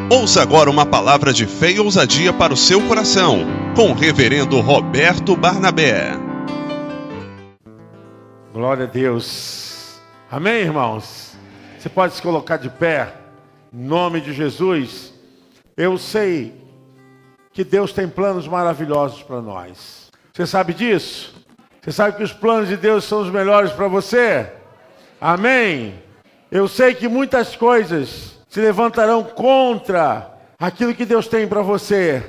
Ouça agora uma palavra de fé e ousadia para o seu coração, com o reverendo Roberto Barnabé. Glória a Deus. Amém, irmãos? Você pode se colocar de pé, em nome de Jesus. Eu sei que Deus tem planos maravilhosos para nós. Você sabe disso? Você sabe que os planos de Deus são os melhores para você? Amém? Eu sei que muitas coisas se levantarão contra aquilo que Deus tem para você.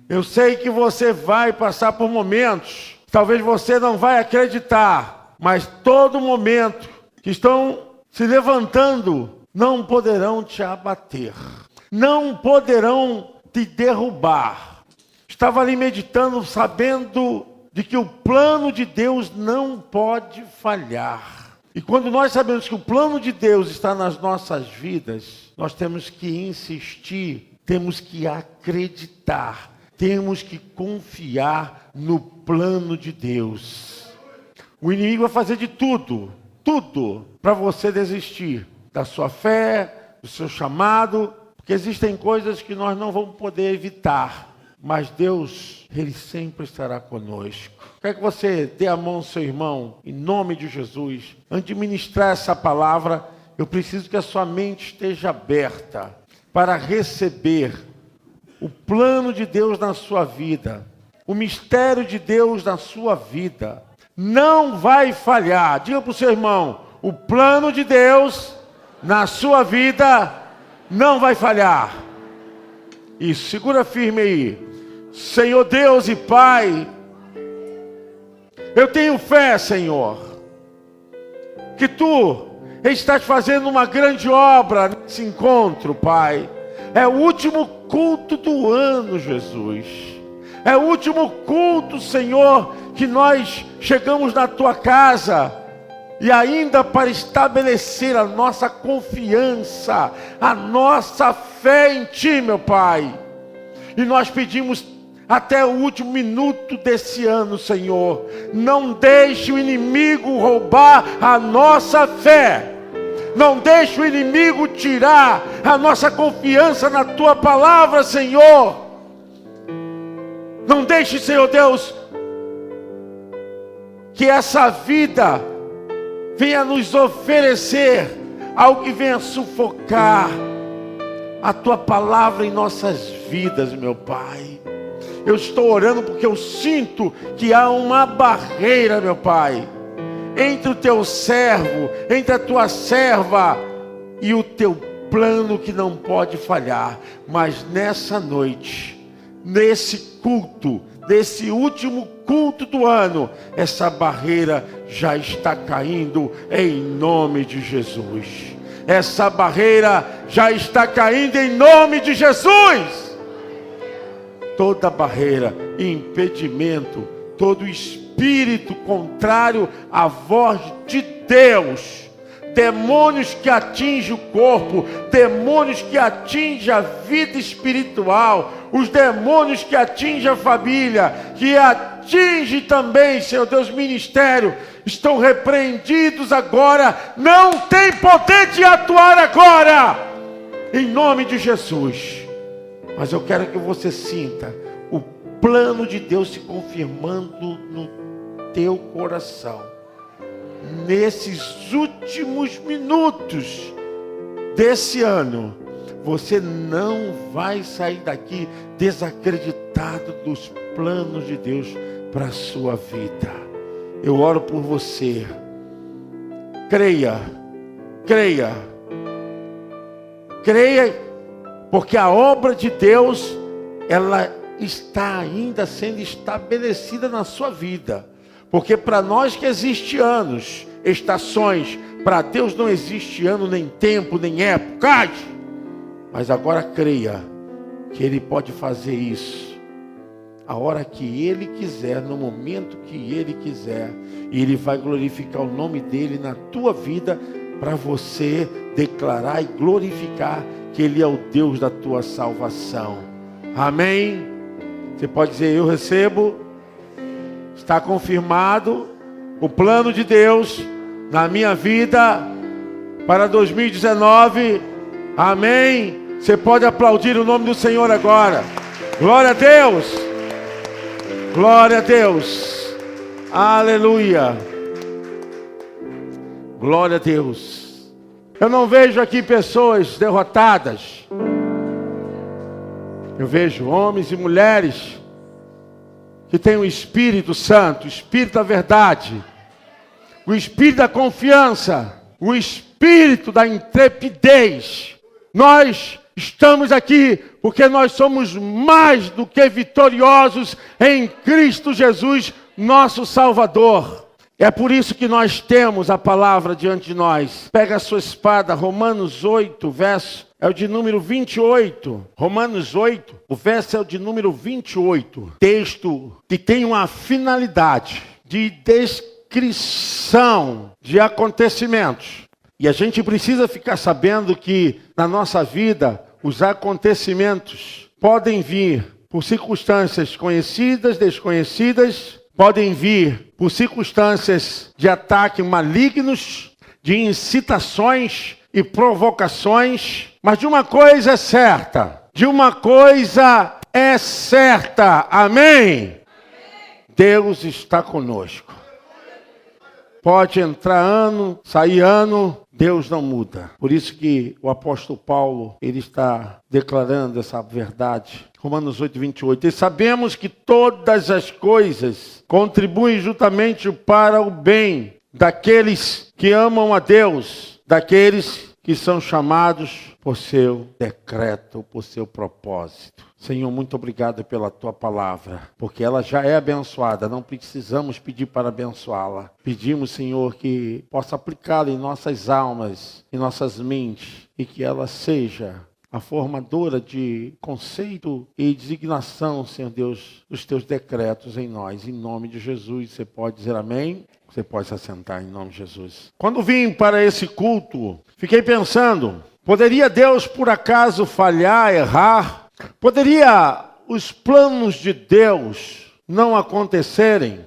Eu sei que você vai passar por momentos, talvez você não vai acreditar, mas todo momento que estão se levantando não poderão te abater, não poderão te derrubar. Estava ali meditando, sabendo de que o plano de Deus não pode falhar. E quando nós sabemos que o plano de Deus está nas nossas vidas, nós temos que insistir, temos que acreditar, temos que confiar no plano de Deus. O inimigo vai fazer de tudo para você desistir da sua fé, do seu chamado, porque existem coisas que nós não vamos poder evitar, mas Deus, Ele sempre estará conosco. Quero que você dê a mão ao seu irmão, em nome de Jesus. Antes de ministrar essa palavra, eu preciso que a sua mente esteja aberta para receber o plano de Deus na sua vida, o mistério de Deus na sua vida. Não vai falhar. Diga para o seu irmão, o plano de Deus na sua vida não vai falhar. Isso, segura firme aí. Senhor Deus e Pai, eu tenho fé, Senhor, que Tu estás fazendo uma grande obra nesse encontro, Pai. É o último culto do ano, Jesus. É o último culto, Senhor, que nós chegamos na Tua casa. E ainda para estabelecer a nossa confiança, a nossa fé em Ti, meu Pai. E nós pedimos até o último minuto desse ano, Senhor, não deixe o inimigo roubar a nossa fé. Não deixe o inimigo tirar a nossa confiança na Tua palavra, Senhor. Não deixe, Senhor Deus, que essa vida venha nos oferecer algo que venha sufocar a Tua palavra em nossas vidas, meu Pai. Eu estou orando porque eu sinto que há uma barreira, meu Pai, entre o Teu servo, entre a Tua serva e o Teu plano que não pode falhar. Mas nessa noite, nesse culto, nesse último culto do ano, essa barreira já está caindo em nome de Jesus. Essa barreira já está caindo em nome de Jesus. Toda barreira, impedimento, todo espírito contrário à voz de Deus, demônios que atingem o corpo, demônios que atingem a vida espiritual, os demônios que atingem a família, que atingem também, Senhor Deus, ministério, estão repreendidos agora, não tem poder de atuar agora, em nome de Jesus. Mas eu quero que você sinta o plano de Deus se confirmando no teu coração. Nesses últimos minutos desse ano, você não vai sair daqui desacreditado dos planos de Deus para a sua vida. Eu oro por você. Creia, creia, creia. Porque a obra de Deus, ela está ainda sendo estabelecida na sua vida. Porque para nós que existe anos, estações, para Deus não existe ano, nem tempo, nem época. Mas agora creia que Ele pode fazer isso a hora que Ele quiser, no momento que Ele quiser. E Ele vai glorificar o nome dEle na tua vida, para você declarar e glorificar que Ele é o Deus da tua salvação. Amém? Você pode dizer, eu recebo. Está confirmado o plano de Deus na minha vida para 2019. Amém? Você pode aplaudir o nome do Senhor agora. Glória a Deus. Glória a Deus. Aleluia. Glória a Deus. Eu não vejo aqui pessoas derrotadas. Eu vejo homens e mulheres que têm o Espírito Santo, o Espírito da verdade, o Espírito da confiança, o Espírito da intrepidez. Nós estamos aqui porque nós somos mais do que vitoriosos em Cristo Jesus, nosso Salvador. É por isso que nós temos a palavra diante de nós. Pega a sua espada, Romanos 8, verso é o de número 28. Romanos 8, o verso é o de número 28. Texto que tem uma finalidade de descrição de acontecimentos. E a gente precisa ficar sabendo que na nossa vida os acontecimentos podem vir por circunstâncias conhecidas, desconhecidas, podem vir por circunstâncias de ataque malignos, de incitações e provocações. Mas de uma coisa é certa, amém? Deus está conosco. Pode entrar ano, sair ano, Deus não muda. Por isso que o apóstolo Paulo, ele está declarando essa verdade. Romanos 8, 28. E sabemos que todas as coisas contribuem juntamente para o bem daqueles que amam a Deus, daqueles que são chamados por seu decreto, por seu propósito. Senhor, muito obrigado pela tua palavra, porque ela já é abençoada, não precisamos pedir para abençoá-la. Pedimos, Senhor, que possa aplicá-la em nossas almas, em nossas mentes, e que ela seja a formadora de conceito e designação, Senhor Deus, dos teus decretos em nós. Em nome de Jesus, você pode dizer amém? Você pode se assentar em nome de Jesus. Quando vim para esse culto, fiquei pensando, poderia Deus por acaso falhar, errar? Poderia os planos de Deus não acontecerem?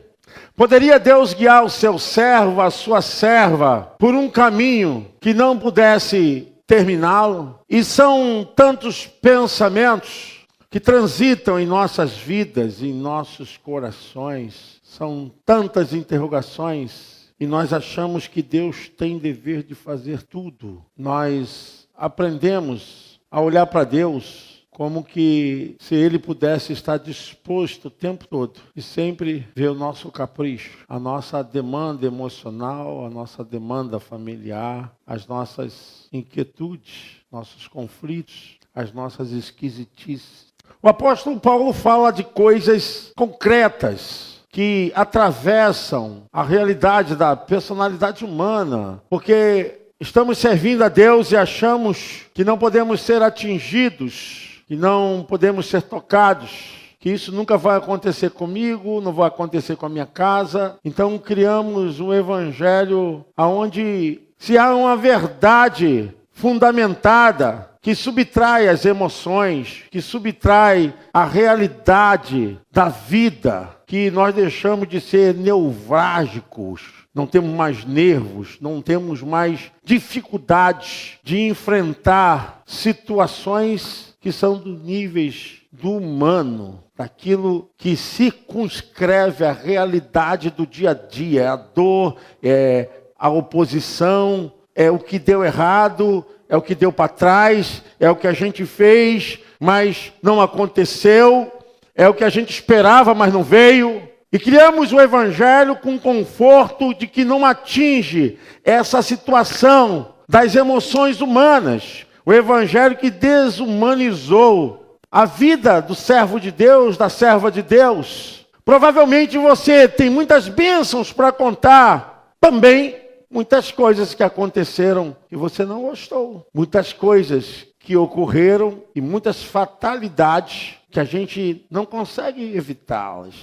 Poderia Deus guiar o seu servo, a sua serva, por um caminho que não pudesse terminá-lo? E são tantos pensamentos que transitam em nossas vidas, em nossos corações. São tantas interrogações e nós achamos que Deus tem dever de fazer tudo. Nós aprendemos a olhar para Deus como que se Ele pudesse estar disposto o tempo todo e sempre ver o nosso capricho, a nossa demanda emocional, a nossa demanda familiar, as nossas inquietudes, nossos conflitos, as nossas esquisitices. O apóstolo Paulo fala de coisas concretas que atravessam a realidade da personalidade humana, porque estamos servindo a Deus e achamos que não podemos ser atingidos, que não podemos ser tocados, que isso nunca vai acontecer comigo, não vai acontecer com a minha casa. Então criamos um evangelho onde se há uma verdade fundamentada que subtrai as emoções, que subtrai a realidade da vida, que nós deixamos de ser nevrálgicos, não temos mais nervos, não temos mais dificuldades de enfrentar situações que são dos níveis do humano, daquilo que circunscreve a realidade do dia a dia, é a dor, é a oposição, é o que deu errado, é o que deu para trás, é o que a gente fez, mas não aconteceu, é o que a gente esperava, mas não veio. E criamos o evangelho com conforto de que não atinge essa situação das emoções humanas. O evangelho que desumanizou a vida do servo de Deus, da serva de Deus. Provavelmente você tem muitas bênçãos para contar, também muitas coisas que aconteceram e você não gostou. Muitas coisas que ocorreram e muitas fatalidades que a gente não consegue evitá-las.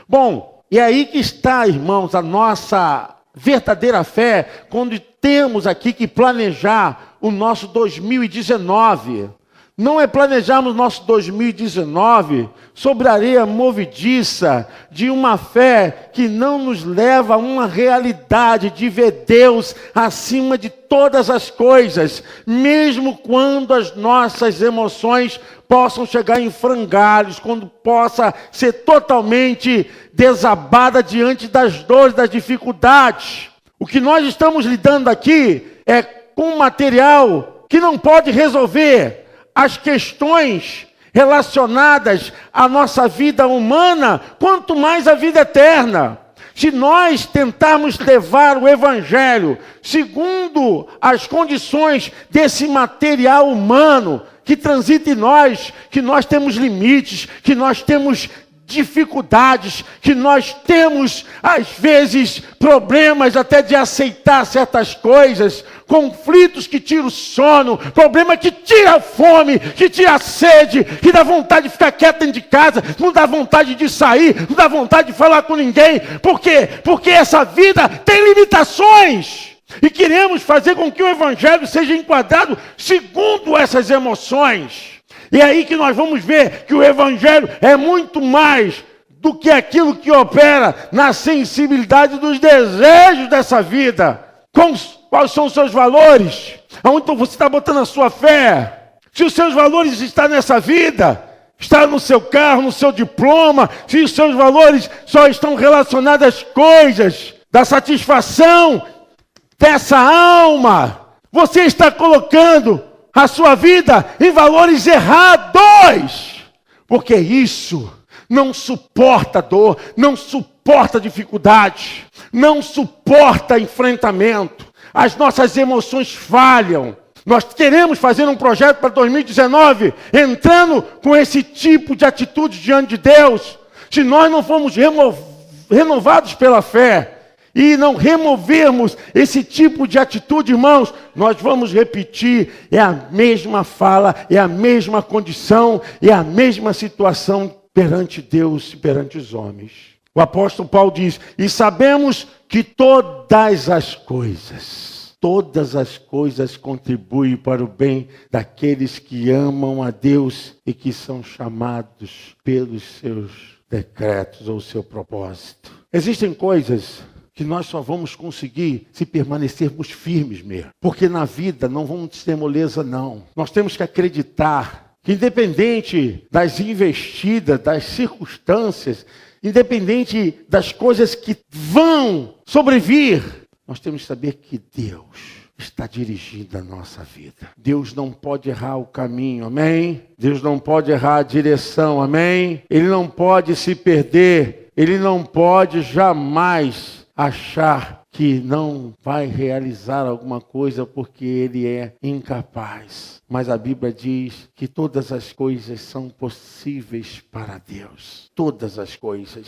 Bom, e aí que está, irmãos, a nossa verdadeira fé, quando temos aqui que planejar o nosso 2019. não é planejarmos nosso 2019 sobre areia movediça de uma fé que não nos leva a uma realidade de ver Deus acima de todas as coisas, mesmo quando as nossas emoções possam chegar em frangalhos, quando possa ser totalmente desabada diante das dores, das dificuldades. O que nós estamos lidando aqui é com um material que não pode resolver as questões relacionadas à nossa vida humana, quanto mais a vida eterna. Se nós tentarmos levar o Evangelho segundo as condições desse material humano que transita em nós, que nós temos limites, que nós temos dificuldades, que nós temos, às vezes, problemas até de aceitar certas coisas, conflitos que tiram o sono, problema que tira a fome, que tira a sede, que dá vontade de ficar quieto dentro de casa, não dá vontade de sair, não dá vontade de falar com ninguém. Por quê? Porque essa vida tem limitações. E queremos fazer com que o Evangelho seja enquadrado segundo essas emoções. E é aí que nós vamos ver que o Evangelho é muito mais do que aquilo que opera na sensibilidade dos desejos dessa vida. Quais são os seus valores? Aonde você está botando a sua fé? Se os seus valores estão nessa vida, está no seu carro, no seu diploma, se os seus valores só estão relacionados às coisas, da satisfação dessa alma, você está colocando a sua vida em valores errados, porque isso não suporta dor, não suporta dificuldade, não suporta enfrentamento. As nossas emoções falham. Nós queremos fazer um projeto para 2019, entrando com esse tipo de atitude diante de Deus. Se nós não formos renovados pela fé, e não removermos esse tipo de atitude, irmãos, nós vamos repetir, é a mesma fala, é a mesma condição, é a mesma situação perante Deus e perante os homens. O apóstolo Paulo diz, e sabemos que todas as coisas contribuem para o bem daqueles que amam a Deus e que são chamados pelos seus decretos ou seu propósito. Existem coisas que nós só vamos conseguir se permanecermos firmes mesmo. Porque na vida não vamos ter moleza, não. Nós temos que acreditar que independente das investidas, das circunstâncias, independente das coisas que vão sobrevir, nós temos que saber que Deus está dirigindo a nossa vida. Deus não pode errar o caminho, amém? Deus não pode errar a direção, amém? Ele não pode se perder, ele não pode jamais achar que não vai realizar alguma coisa porque ele é incapaz. Mas a Bíblia diz que todas as coisas são possíveis para Deus. Todas as coisas.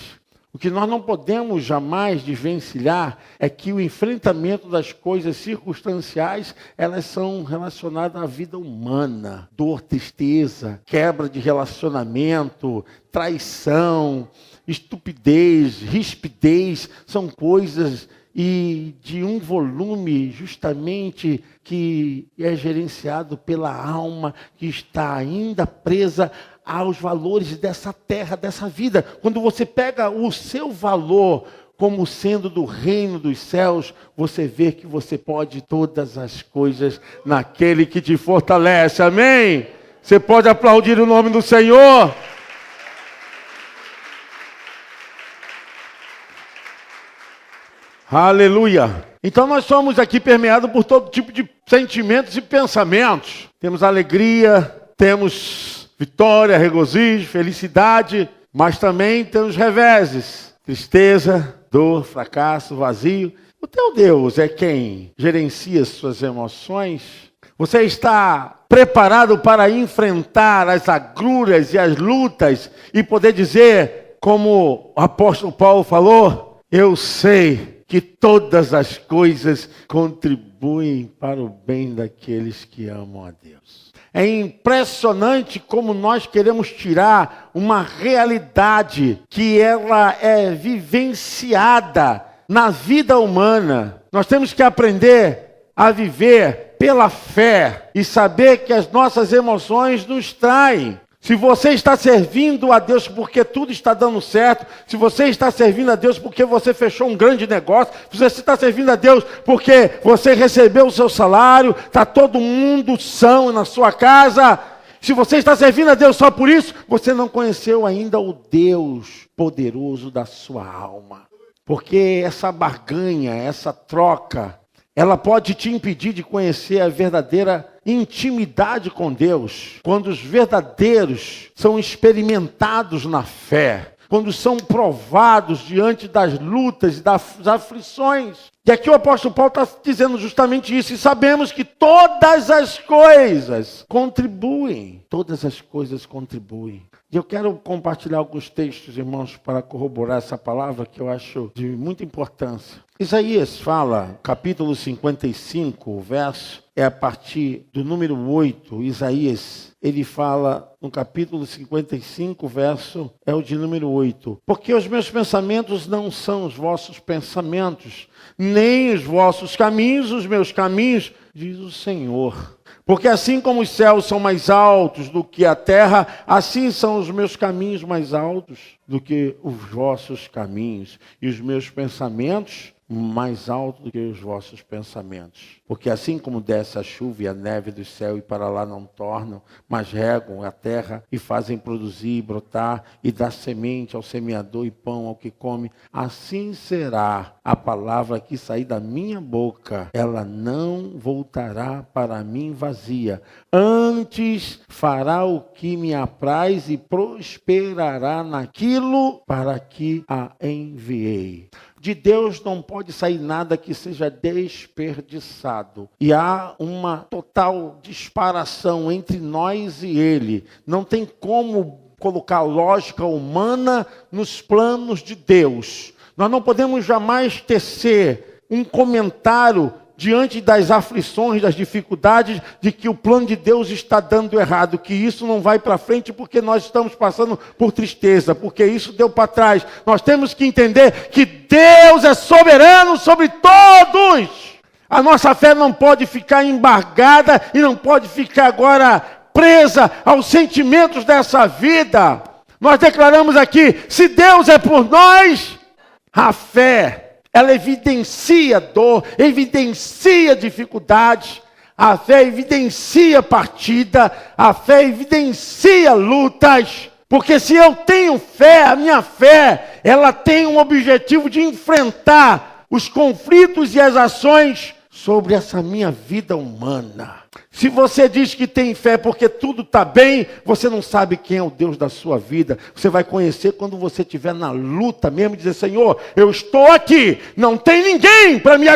O que nós não podemos jamais desvencilhar é que o enfrentamento das coisas circunstanciais, elas são relacionadas à vida humana. Dor, tristeza, quebra de relacionamento, traição, estupidez, rispidez, são coisas e de um volume justamente que é gerenciado pela alma que está ainda presa aos valores dessa terra, dessa vida. Quando você pega o seu valor como sendo do reino dos céus, você vê que você pode todas as coisas naquele que te fortalece, amém? Você pode aplaudir o nome do Senhor? Aleluia! Então nós somos aqui permeados por todo tipo de sentimentos e pensamentos. Temos alegria, temos vitória, regozijo, felicidade, mas também temos reveses, tristeza, dor, fracasso, vazio. O teu Deus é quem gerencia suas emoções. Você está preparado para enfrentar as agruras e as lutas e poder dizer, como o apóstolo Paulo falou, eu sei que todas as coisas contribuem para o bem daqueles que amam a Deus. É impressionante como nós queremos tirar uma realidade que ela é vivenciada na vida humana. Nós temos que aprender a viver pela fé e saber que as nossas emoções nos traem. Se você está servindo a Deus porque tudo está dando certo, se você está servindo a Deus porque você fechou um grande negócio, se você está servindo a Deus porque você recebeu o seu salário, está todo mundo são na sua casa, se você está servindo a Deus só por isso, você não conheceu ainda o Deus poderoso da sua alma. Porque essa barganha, essa troca, ela pode te impedir de conhecer a verdadeira intimidade com Deus. Quando os verdadeiros são experimentados na fé, quando são provados diante das lutas e das aflições. E aqui o apóstolo Paulo está dizendo justamente isso. E sabemos que todas as coisas contribuem. Todas as coisas contribuem. E eu quero compartilhar alguns textos, irmãos, para corroborar essa palavra que eu acho de muita importância. Isaías fala, capítulo 55, o verso é a partir do número 8. Isaías, ele fala no capítulo 55, o verso é o de número 8. Porque os meus pensamentos não são os vossos pensamentos, nem os vossos caminhos, os meus caminhos, diz o Senhor. Porque assim como os céus são mais altos do que a terra, assim são os meus caminhos mais altos do que os vossos caminhos, e os meus pensamentos mais altos do que os vossos pensamentos. Porque assim como desce a chuva e a neve do céu e para lá não tornam, mas regam a terra e fazem produzir e brotar e dar semente ao semeador e pão ao que come, assim será a palavra que sair da minha boca. Ela não voltará para mim vazia, antes fará o que me apraz e prosperará naquilo para que a enviei. De Deus não pode sair nada que seja desperdiçado. E há uma total disparação entre nós e Ele. Não tem como colocar lógica humana nos planos de Deus. Nós não podemos jamais tecer um comentário diante das aflições, das dificuldades, de que o plano de Deus está dando errado, que isso não vai para frente porque nós estamos passando por tristeza, porque isso deu para trás. Nós temos que entender que Deus é soberano sobre todos. A nossa fé não pode ficar embargada e não pode ficar agora presa aos sentimentos dessa vida. Nós declaramos aqui, se Deus é por nós, a fé, ela evidencia dor, evidencia dificuldades, a fé evidencia partida, a fé evidencia lutas. Porque se eu tenho fé, a minha fé, ela tem um objetivo de enfrentar os conflitos e as ações sobre essa minha vida humana. Se você diz que tem fé porque tudo está bem, você não sabe quem é o Deus da sua vida. Você vai conhecer quando você estiver na luta mesmo e dizer, Senhor, eu estou aqui, não tem ninguém para me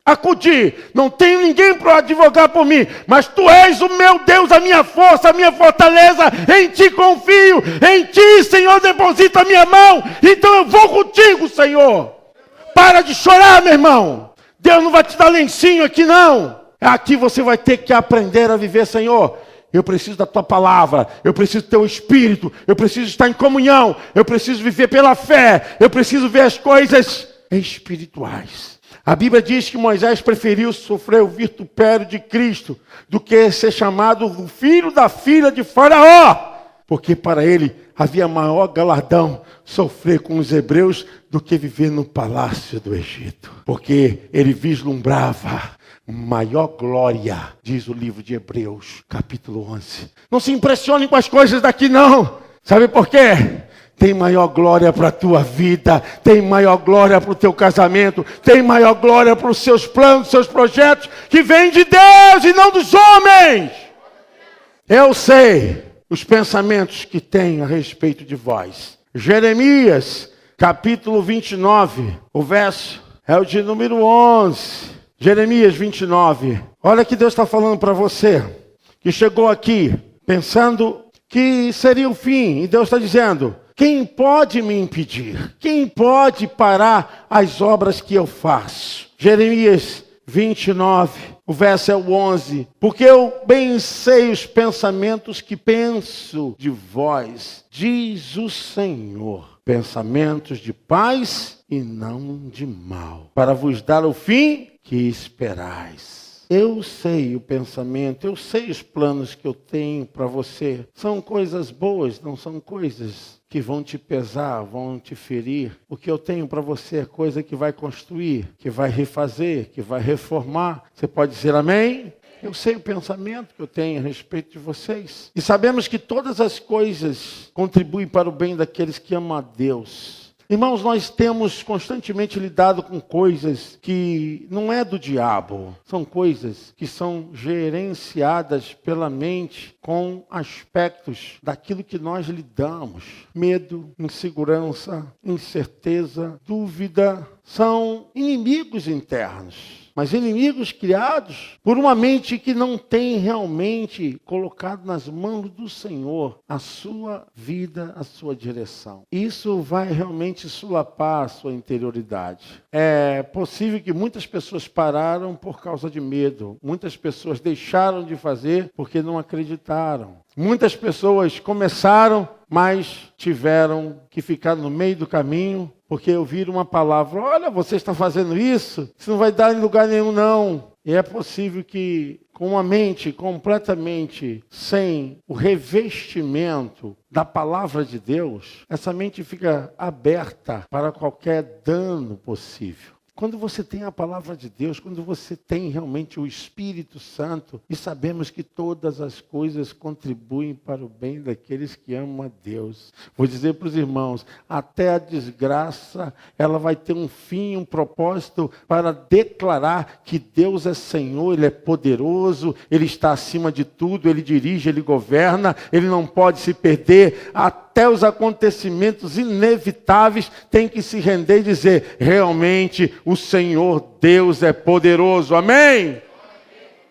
acudir, não tenho ninguém para advogar por mim, mas Tu és o meu Deus, a minha força, a minha fortaleza, em Ti confio, em Ti, Senhor, deposita a minha mão, então eu vou contigo, Senhor. Para de chorar, meu irmão. Deus não vai te dar lencinho aqui, não. Aqui você vai ter que aprender a viver, Senhor. Eu preciso da Tua palavra, eu preciso do Teu Espírito, eu preciso estar em comunhão, eu preciso viver pela fé, eu preciso ver as coisas espirituais. A Bíblia diz que Moisés preferiu sofrer o vitupério de Cristo do que ser chamado o filho da filha de Faraó, porque para ele havia maior galardão sofrer com os hebreus do que viver no palácio do Egito, porque ele vislumbrava maior glória, diz o livro de Hebreus, capítulo 11. Não se impressione com as coisas daqui, não. Sabe por quê? Tem maior glória para a tua vida, tem maior glória para o teu casamento, tem maior glória para os seus planos, seus projetos, que vêm de Deus e não dos homens. Eu sei os pensamentos que tenho a respeito de vós. Jeremias, capítulo 29, o verso é o de número 11. Jeremias 29. Olha que Deus está falando para você, que chegou aqui pensando que seria o fim. E Deus está dizendo, quem pode me impedir? Quem pode parar as obras que eu faço? Jeremias 29, o verso é o 11. Porque eu bem sei os pensamentos que penso de vós, diz o Senhor. Pensamentos de paz e não de mal, para vos dar o fim que esperais. eu sei o pensamento, eu sei os planos que eu tenho para você. São coisas boas, não são coisas que vão te pesar, vão te ferir. O que eu tenho para você é coisa que vai construir, que vai refazer, que vai reformar. Você pode dizer amém? Eu sei o pensamento que eu tenho a respeito de vocês. E sabemos que todas as coisas contribuem para o bem daqueles que amam a Deus. Irmãos, nós temos constantemente lidado com coisas que não é do diabo. São coisas que são gerenciadas pela mente com aspectos daquilo que nós lidamos. Medo, insegurança, incerteza, dúvida. São inimigos internos. Mas inimigos criados por uma mente que não tem realmente colocado nas mãos do Senhor a sua vida, a sua direção. Isso vai realmente solapar a sua interioridade. É possível que muitas pessoas pararam por causa de medo. Muitas pessoas deixaram de fazer porque não acreditaram. Muitas pessoas começaram, mas tiveram que ficar no meio do caminho, porque ouviram uma palavra: olha, você está fazendo isso não vai dar em lugar nenhum não. E é possível que com uma mente completamente sem o revestimento da palavra de Deus, essa mente fica aberta para qualquer dano possível. Quando você tem a palavra de Deus, quando você tem realmente o Espírito Santo, e sabemos que todas as coisas contribuem para o bem daqueles que amam a Deus. Vou dizer para os irmãos, até a desgraça, ela vai ter um fim, um propósito para declarar que Deus é Senhor, Ele é poderoso, Ele está acima de tudo, Ele dirige, Ele governa, Ele não pode se perder. Até os acontecimentos inevitáveis têm que se render e dizer, realmente o Senhor Deus é poderoso. Amém?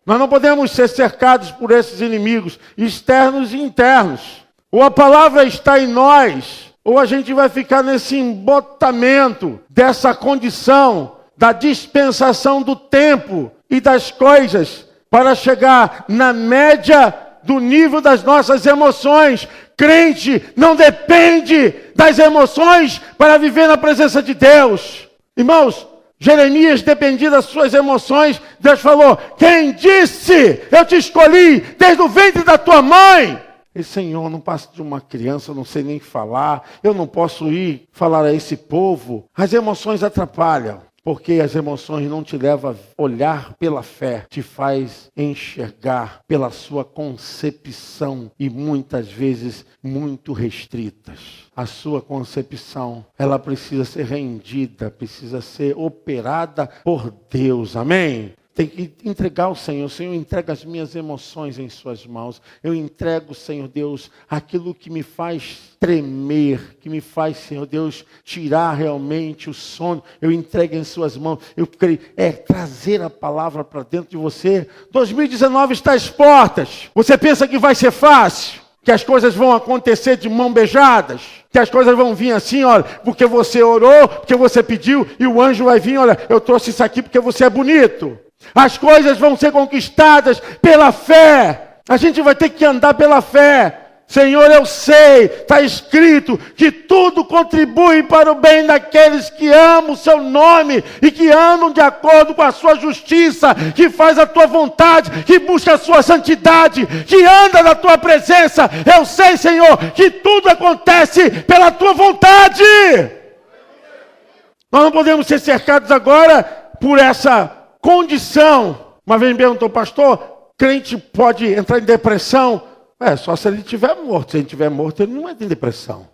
Nós não podemos ser cercados por esses inimigos externos e internos. Ou a palavra está em nós, ou a gente vai ficar nesse embotamento dessa condição da dispensação do tempo e das coisas para chegar na média do nível das nossas emoções. Crente não depende das emoções para viver na presença de Deus. Irmãos, Jeremias dependia das suas emoções. Deus falou, quem disse, eu te escolhi desde o ventre da tua mãe? E Senhor, não passo de uma criança, eu não sei nem falar, eu não posso ir falar a esse povo. As emoções atrapalham. Porque as emoções não te levam a olhar pela fé, te faz enxergar pela sua concepção e muitas vezes muito restritas. A sua concepção, ela precisa ser rendida, precisa ser operada por Deus. Amém? Tem que entregar ao Senhor. Senhor, entrega as minhas emoções em suas mãos. Eu entrego, Senhor Deus, aquilo que me faz tremer, que me faz, Senhor Deus, tirar realmente o sono. Eu entrego em suas mãos. Eu creio, trazer a palavra para dentro de você. 2019 está às portas. Você pensa que vai ser fácil? Que as coisas vão acontecer de mão beijadas? Que as coisas vão vir assim, olha, porque você orou, porque você pediu, e o anjo vai vir, olha, eu trouxe isso aqui porque você é bonito. As coisas vão ser conquistadas pela fé. A gente vai ter que andar pela fé. Senhor, eu sei, está escrito que tudo contribui para o bem daqueles que amam o seu nome e que andam de acordo com a sua justiça, que faz a tua vontade, que busca a sua santidade, que anda na tua presença. Eu sei, Senhor, que tudo acontece pela tua vontade. Nós não podemos ser cercados agora por essa condição. Uma vez me perguntou, pastor, crente pode entrar em depressão? Só se ele estiver morto. Se ele estiver morto, ele não entra em depressão.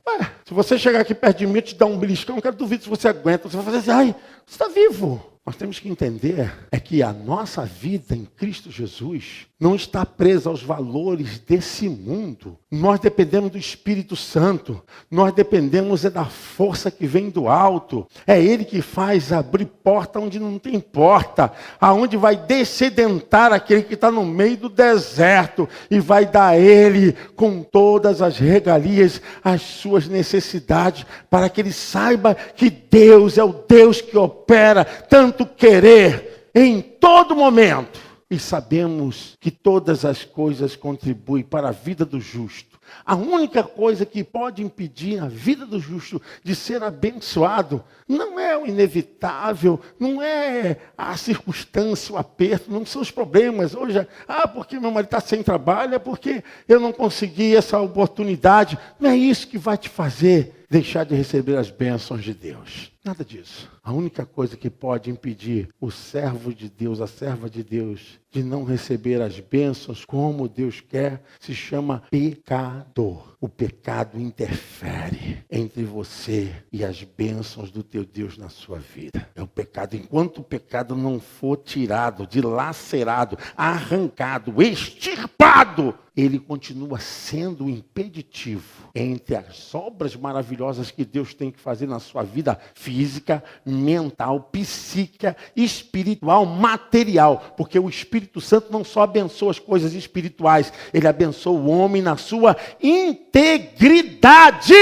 Se você chegar aqui perto de mim e te dar um beliscão, eu quero duvido se você aguenta. Você vai fazer assim, ai, você está vivo. Nós temos que entender que a nossa vida em Cristo Jesus não está presa aos valores desse mundo. Nós dependemos do Espírito Santo. Nós dependemos da força que vem do alto. É Ele que faz abrir porta onde não tem porta. Aonde vai descedentar aquele que está no meio do deserto. E vai dar a Ele com todas as regalias, as suas necessidades. Para que ele saiba que Deus é o Deus que opera tanto querer em todo momento. e sabemos que todas as coisas contribuem para a vida do justo. A única coisa que pode impedir a vida do justo de ser abençoado não é o inevitável, não é a circunstância, o aperto, não são os problemas. Hoje, porque meu marido está sem trabalho, é porque eu não consegui essa oportunidade. Não é isso que vai te fazer deixar de receber as bênçãos de Deus. Nada disso. A única coisa que pode impedir o servo de Deus, a serva de Deus, de não receber as bênçãos como Deus quer, se chama pecado. O pecado interfere entre você e as bênçãos do teu Deus na sua vida. É o pecado. Enquanto o pecado não for tirado, dilacerado, arrancado, extirpado, ele continua sendo impeditivo entre as obras maravilhosas que Deus tem que fazer na sua vida física, mental, psíquica, espiritual, material. Porque o Espírito Santo não só abençoa as coisas espirituais, ele abençoa o homem na sua integridade.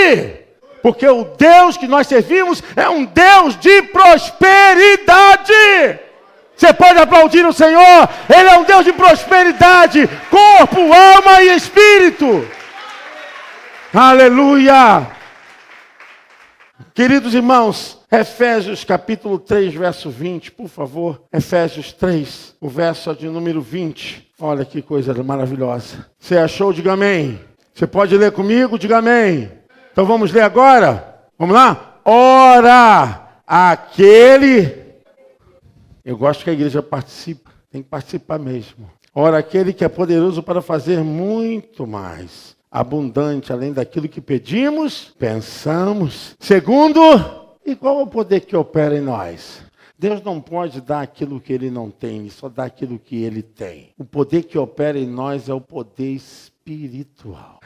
Porque o Deus que nós servimos é um Deus de prosperidade. Você pode aplaudir o Senhor, Ele é um Deus de prosperidade, corpo, alma e espírito. Aleluia! Queridos irmãos, Efésios capítulo 3, verso 20, por favor. Efésios 3, o verso de número 20. Olha que coisa maravilhosa. Você achou? Diga amém. Você pode ler comigo? Diga amém. Então vamos ler agora? Vamos lá? Ora, aquele... Eu gosto que a igreja participe, tem que participar mesmo. Ora, aquele que é poderoso para fazer muito mais, abundante, além daquilo que pedimos, pensamos. Segundo, e qual é o poder que opera em nós? Deus não pode dar aquilo que Ele não tem, Ele só dá aquilo que Ele tem. O poder que opera em nós é o poder espiritual.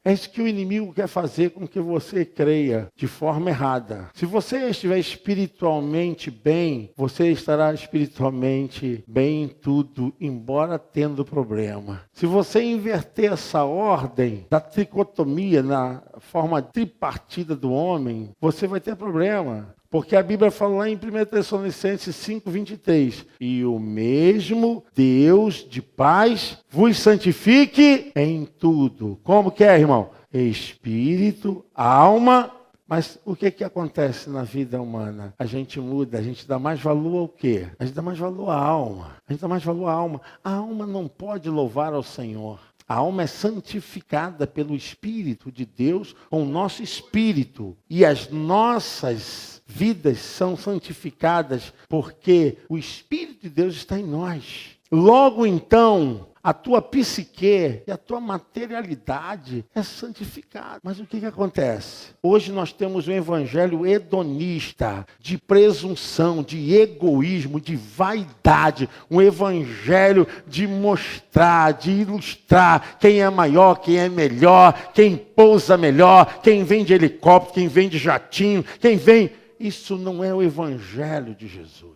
É isso que o inimigo quer fazer com que você creia de forma errada. Se você estiver espiritualmente bem, você estará espiritualmente bem em tudo, embora tendo problema. Se você inverter essa ordem da tricotomia na forma tripartida do homem, você vai ter problema. Porque a Bíblia fala lá em 1 Tessalonicenses 5:23. E o mesmo Deus de paz vos santifique em tudo. Como que é, irmão? Espírito, alma. Mas o que acontece na vida humana? A gente muda, a gente dá mais valor ao quê? A gente dá mais valor à alma. A gente dá mais valor à alma. A alma não pode louvar ao Senhor. A alma é santificada pelo Espírito de Deus com o nosso espírito. E as nossas vidas são santificadas porque o Espírito de Deus está em nós. Logo então, a tua psique e a tua materialidade é santificada. Mas o que acontece? Hoje nós temos um evangelho hedonista, de presunção, de egoísmo, de vaidade. Um evangelho de mostrar, de ilustrar quem é maior, quem é melhor, quem pousa melhor, quem vem de helicóptero, quem vem de jatinho, quem vem... Isso não é o evangelho de Jesus.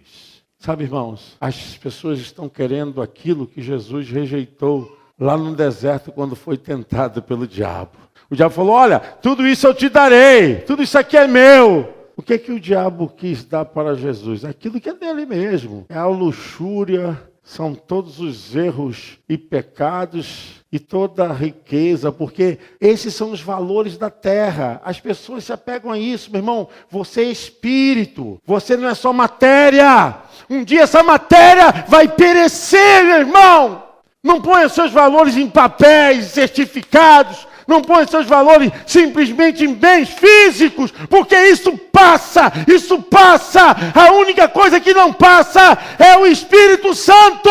Sabe, irmãos, as pessoas estão querendo aquilo que Jesus rejeitou lá no deserto quando foi tentado pelo diabo. O diabo falou, olha, tudo isso eu te darei, tudo isso aqui é meu. O que o diabo quis dar para Jesus? Aquilo que é dele mesmo. É a luxúria, são todos os erros e pecados e toda a riqueza, porque esses são os valores da terra. As pessoas se apegam a isso, meu irmão. Você é espírito, você não é só matéria. Um dia essa matéria vai perecer, meu irmão. Não ponha seus valores em papéis, certificados. Não ponha seus valores simplesmente em bens físicos, porque isso passa, isso passa. A única coisa que não passa é o Espírito Santo.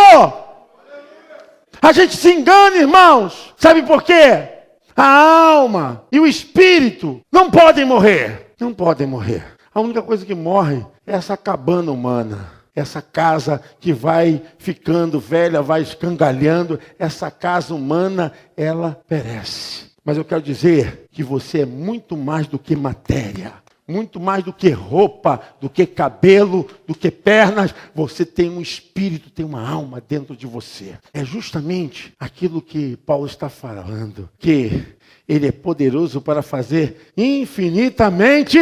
A gente se engana, irmãos. Sabe por quê? A alma e o espírito não podem morrer. Não podem morrer. A única coisa que morre é essa cabana humana. Essa casa que vai ficando velha, vai escangalhando. Essa casa humana, ela perece. Mas eu quero dizer que você é muito mais do que matéria. Muito mais do que roupa, do que cabelo, do que pernas. Você tem um espírito, tem uma alma dentro de você. É justamente aquilo que Paulo está falando. Que ele é poderoso para fazer infinitamente,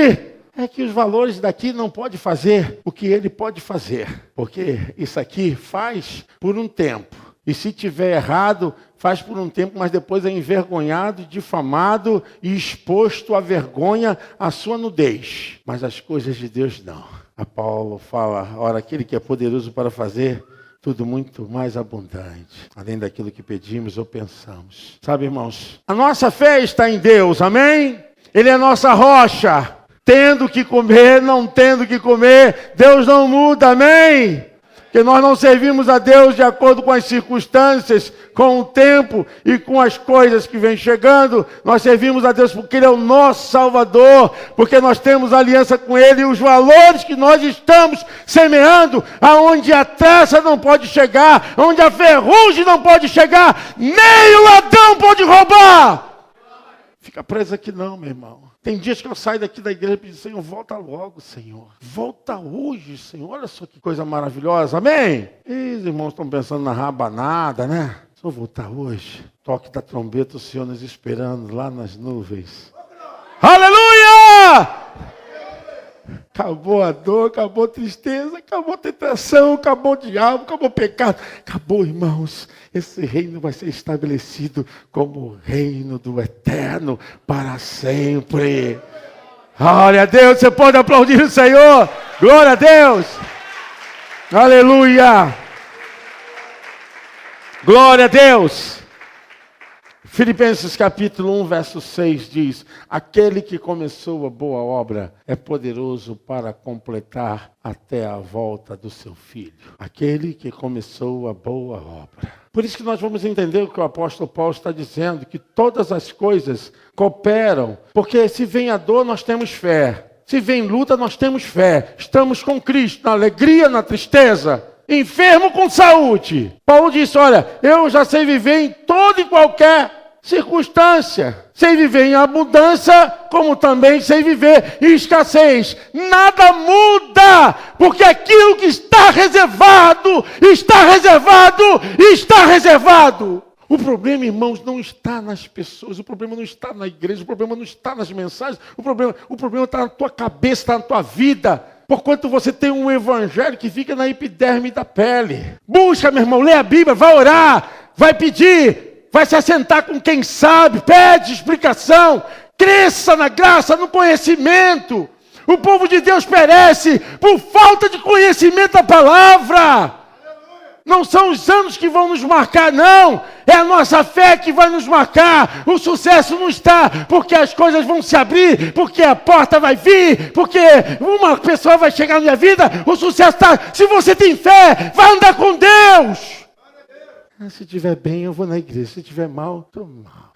é que os valores daqui não podem fazer o que ele pode fazer. Porque isso aqui faz por um tempo. E se tiver errado, faz por um tempo, mas depois é envergonhado, difamado e exposto à vergonha, à sua nudez. Mas as coisas de Deus não. A Paulo fala, ora, aquele que é poderoso para fazer tudo muito mais abundante, além daquilo que pedimos ou pensamos. Sabe, irmãos, a nossa fé está em Deus, amém? Ele é a nossa rocha. Tendo que comer, não tendo que comer, Deus não muda, amém? Porque nós não servimos a Deus de acordo com as circunstâncias, com o tempo e com as coisas que vêm chegando. Nós servimos a Deus porque Ele é o nosso Salvador, porque nós temos aliança com Ele e os valores que nós estamos semeando, aonde a traça não pode chegar, onde a ferrugem não pode chegar, nem o ladrão pode roubar. Fica preso aqui não, meu irmão. Tem dias que eu saio daqui da igreja e pedindo, Senhor, volta logo, Senhor. Volta hoje, Senhor. Olha só que coisa maravilhosa, amém? E os irmãos estão pensando na rabanada, né? Se eu voltar hoje, toque da trombeta, o Senhor nos esperando lá nas nuvens. Aleluia! Acabou a dor, acabou a tristeza, acabou a tentação, acabou o diabo, acabou o pecado. Acabou, irmãos. Esse reino vai ser estabelecido como o reino do eterno para sempre. Glória a Deus, você pode aplaudir o Senhor. Glória a Deus. Aleluia. Glória a Deus. Filipenses capítulo 1, verso 6 diz, aquele que começou a boa obra é poderoso para completar até a volta do seu Filho. Aquele que começou a boa obra. Por isso que nós vamos entender o que o apóstolo Paulo está dizendo, que todas as coisas cooperam, porque se vem a dor, nós temos fé. Se vem luta, nós temos fé. Estamos com Cristo, na alegria, na tristeza. Enfermo com saúde. Paulo disse, olha, eu já sei viver em toda e qualquer circunstância. Sei viver em abundância, como também sei viver em escassez. Nada muda, porque aquilo que está reservado, está reservado, está reservado. O problema, irmãos, não está nas pessoas, o problema não está na igreja, o problema não está nas mensagens, o problema está na tua cabeça, está na tua vida. Porquanto você tem um evangelho que fica na epiderme da pele. Busca, meu irmão, lê a Bíblia, vai orar, vai pedir, vai se assentar com quem sabe, pede explicação, cresça na graça, no conhecimento. O povo de Deus perece por falta de conhecimento da palavra. Não são os anos que vão nos marcar, não. É a nossa fé que vai nos marcar. O sucesso não está porque as coisas vão se abrir, porque a porta vai vir, porque uma pessoa vai chegar na minha vida. O sucesso está, se você tem fé, vai andar com Deus. Se estiver bem, eu vou na igreja. Se estiver mal, estou mal.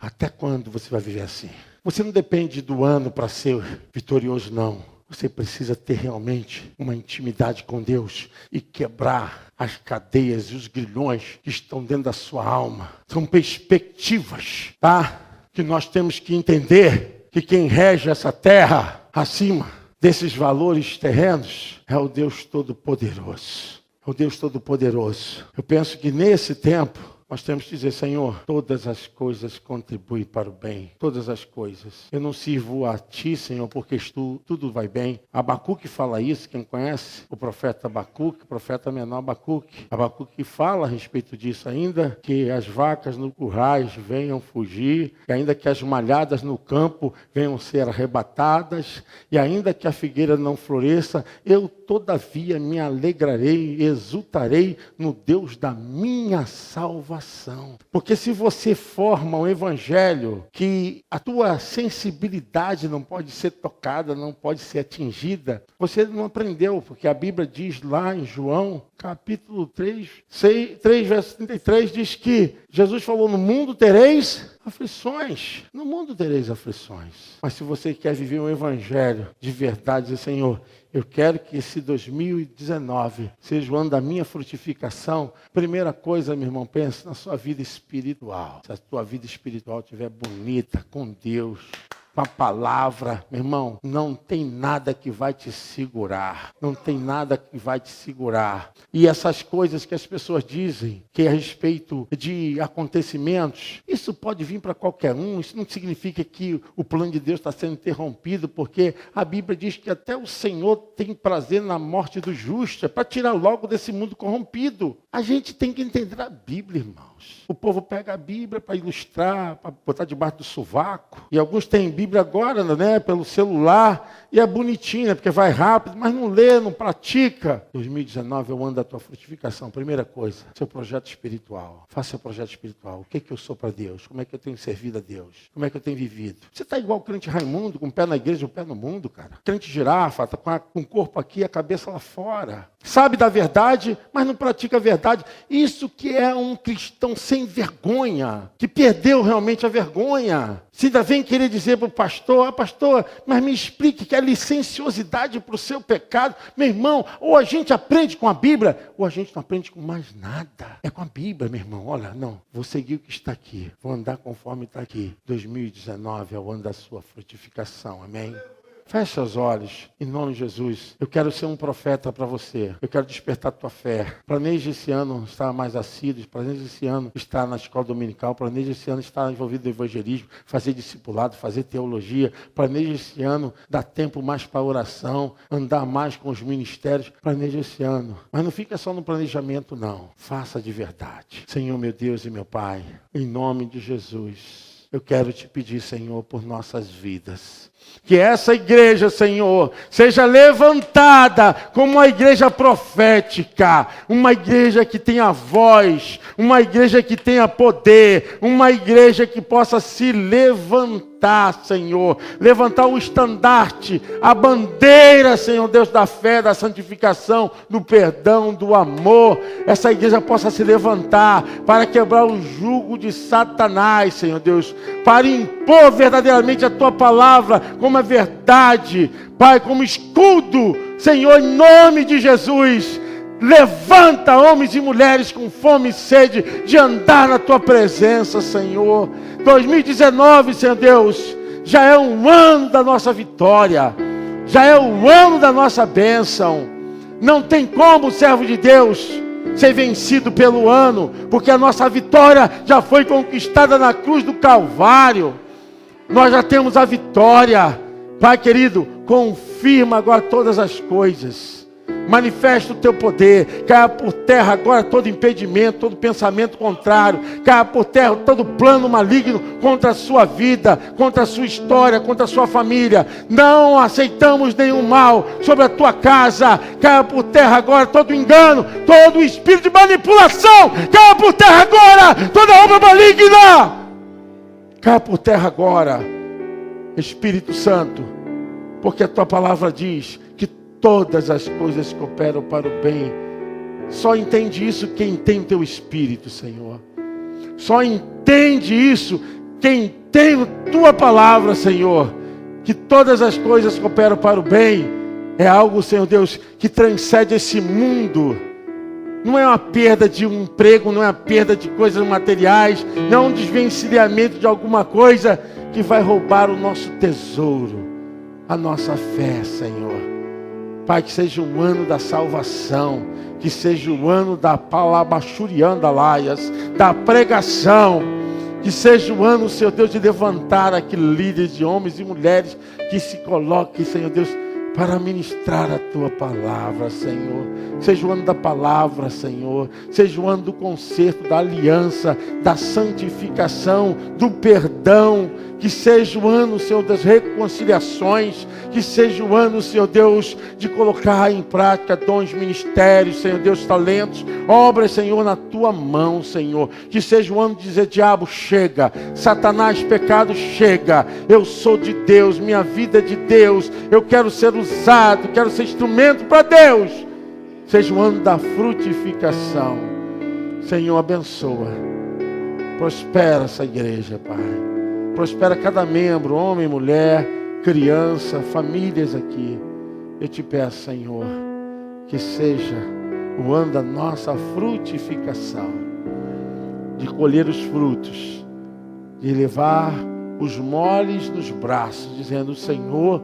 Até quando você vai viver assim? Você não depende do ano para ser vitorioso, não. Você precisa ter realmente uma intimidade com Deus e quebrar as cadeias e os grilhões que estão dentro da sua alma. São perspectivas, tá? Que nós temos que entender que quem rege essa terra acima desses valores terrenos é o Deus Todo-Poderoso. É o Deus Todo-Poderoso. Eu penso que nesse tempo nós temos que dizer, Senhor, todas as coisas contribuem para o bem. Todas as coisas. Eu não sirvo a Ti, Senhor, porque tudo vai bem. Abacuque fala isso, quem conhece? O profeta Abacuque, o profeta menor Abacuque. Abacuque fala a respeito disso ainda, que as vacas no currais venham fugir, e ainda que as malhadas no campo venham ser arrebatadas, e ainda que a figueira não floresça, eu todavia me alegrarei, exultarei no Deus da minha salvação. Porque se você forma um evangelho que a tua sensibilidade não pode ser tocada, não pode ser atingida, você não aprendeu, porque a Bíblia diz lá em João, capítulo 3, 3 verso 33, diz que Jesus falou, no mundo tereis aflições. No mundo tereis aflições. Mas se você quer viver um evangelho de verdade, diz, Senhor, eu quero que esse 2019 seja o ano da minha frutificação. Primeira coisa, meu irmão, pensa na sua vida espiritual. Se a tua vida espiritual estiver bonita, com Deus, com a palavra, meu irmão, não tem nada que vai te segurar. Não tem nada que vai te segurar. E essas coisas que as pessoas dizem, que é a respeito de acontecimentos, isso pode vir para qualquer um. Isso não significa que o plano de Deus está sendo interrompido, porque a Bíblia diz que até o Senhor tem prazer na morte do justo, é para tirar logo desse mundo corrompido. A gente tem que entender a Bíblia, irmãos. O povo pega a Bíblia para ilustrar, para botar debaixo do sovaco. E alguns têm Bíblia agora, né, pelo celular, e é bonitinho, né, porque vai rápido, mas não lê, não pratica. 2019 é o ano da tua frutificação. Primeira coisa, seu projeto espiritual. Faça seu projeto espiritual. O que eu sou para Deus? Como é que eu tenho servido a Deus? Como é que eu tenho vivido? Você está igual o crente Raimundo, com o pé na igreja e o pé no mundo, cara. Crente girafa, está com o corpo aqui e a cabeça lá fora. Sabe da verdade, mas não pratica a verdade. Isso que é um cristão sem vergonha, que perdeu realmente a vergonha. Se ainda vem querer dizer para o pastor, pastor, mas me explique que é licenciosidade para o seu pecado. Meu irmão, ou a gente aprende com a Bíblia, ou a gente não aprende com mais nada. É com a Bíblia, meu irmão. Olha, não, vou seguir o que está aqui. Vou andar conforme está aqui. 2019 é o ano da sua frutificação, amém? Feche os olhos, em nome de Jesus. Eu quero ser um profeta para você. Eu quero despertar a tua fé. Planeje esse ano estar mais assíduo. Planeje esse ano estar na escola dominical. Planeje esse ano estar envolvido no evangelismo, fazer discipulado, fazer teologia. Planeje esse ano dar tempo mais para oração, andar mais com os ministérios. Planeje esse ano. Mas não fica só no planejamento, não. Faça de verdade. Senhor, meu Deus e meu Pai, em nome de Jesus, eu quero te pedir, Senhor, por nossas vidas. Que essa igreja, Senhor, seja levantada como uma igreja profética, uma igreja que tenha voz, uma igreja que tenha poder, uma igreja que possa se levantar, Senhor, levantar o estandarte, a bandeira, Senhor Deus, da fé, da santificação, do perdão, do amor. Essa igreja possa se levantar para quebrar o jugo de Satanás, Senhor Deus, para impor verdadeiramente a tua palavra como a verdade, Pai, como escudo, Senhor, em nome de Jesus. Levanta homens e mulheres com fome e sede de andar na tua presença, Senhor. 2019, Senhor Deus, já é um ano da nossa vitória, já é o ano da nossa bênção. Não tem como, servo de Deus, ser vencido pelo ano, porque a nossa vitória já foi conquistada na cruz do Calvário. Nós já temos a vitória. Pai querido, confirma agora todas as coisas. Manifesta o teu poder. Caia por terra agora todo impedimento, todo pensamento contrário. Caia por terra todo plano maligno contra a sua vida, contra a sua história, contra a sua família. Não aceitamos nenhum mal sobre a tua casa. Caia por terra agora todo engano, todo espírito de manipulação. Caia por terra agora toda obra maligna. Caia por terra agora, Espírito Santo, porque a tua palavra diz que todas as coisas cooperam para o bem. Só entende isso quem tem o teu Espírito, Senhor. Só entende isso quem tem a tua palavra, Senhor. Que todas as coisas cooperam para o bem. É algo, Senhor Deus, que transcende esse mundo. Não é uma perda de um emprego, não é uma perda de coisas materiais, não é um desvencilhamento de alguma coisa que vai roubar o nosso tesouro, a nossa fé, Senhor. Pai, que seja um ano da salvação, que seja o ano da palabachurianda laias, da pregação, que seja o ano, Senhor Deus, de levantar aqui líderes de homens e mulheres que se coloquem, Senhor Deus, para ministrar a tua palavra, Senhor. Seja o ano da palavra, Senhor. Seja o ano do conserto, da aliança, da santificação, do perdão. Que seja o ano, Senhor, das reconciliações. Que seja o ano, Senhor Deus, de colocar em prática dons, ministérios, Senhor Deus, talentos, obras, Senhor, na tua mão, Senhor. Que seja o ano de dizer, diabo, chega. Satanás, pecado, chega. Eu sou de Deus, minha vida é de Deus. Eu quero ser usado, quero ser instrumento para Deus. Seja o ano da frutificação. Senhor, abençoa. Prospera essa igreja, Pai. Prospera cada membro, homem, mulher, criança, famílias aqui. Eu te peço, Senhor, que seja o ano da nossa frutificação. De colher os frutos. De levar os moles nos braços, dizendo: o Senhor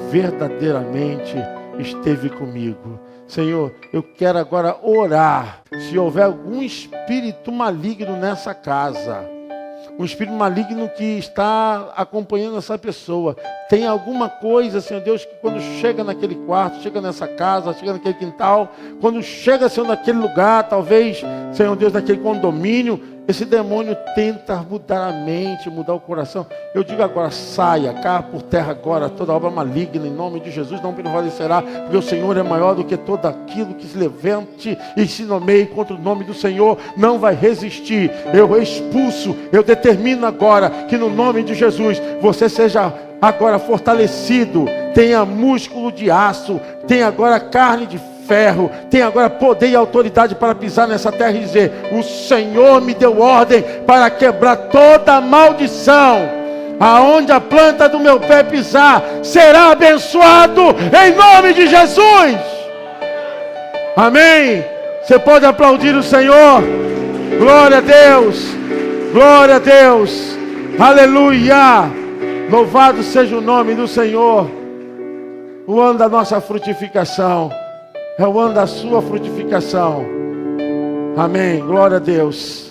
verdadeiramente esteve comigo. Senhor, eu quero agora orar. Se houver algum espírito maligno nessa casa, um espírito maligno que está acompanhando essa pessoa, tem alguma coisa, Senhor Deus, que quando chega naquele quarto, chega nessa casa, chega naquele quintal, quando chega, Senhor, naquele lugar, talvez, Senhor Deus, naquele condomínio, esse demônio tenta mudar a mente, mudar o coração. Eu digo agora: saia, caia por terra agora toda obra maligna, em nome de Jesus, não prevalecerá, porque o Senhor é maior do que todo aquilo que se levante e se nomeie contra o nome do Senhor, não vai resistir. Eu expulso, eu determino agora que no nome de Jesus você seja agora fortalecido, tenha músculo de aço, tenha agora carne de ferro, tem agora poder e autoridade para pisar nessa terra e dizer: o Senhor me deu ordem para quebrar toda a maldição. Aonde a planta do meu pé pisar, será abençoado em nome de Jesus. Amém. Você pode aplaudir o Senhor. Glória a Deus, glória a Deus, aleluia. Louvado seja o nome do Senhor. O ano da nossa frutificação é o ano da sua frutificação. Amém. Glória a Deus.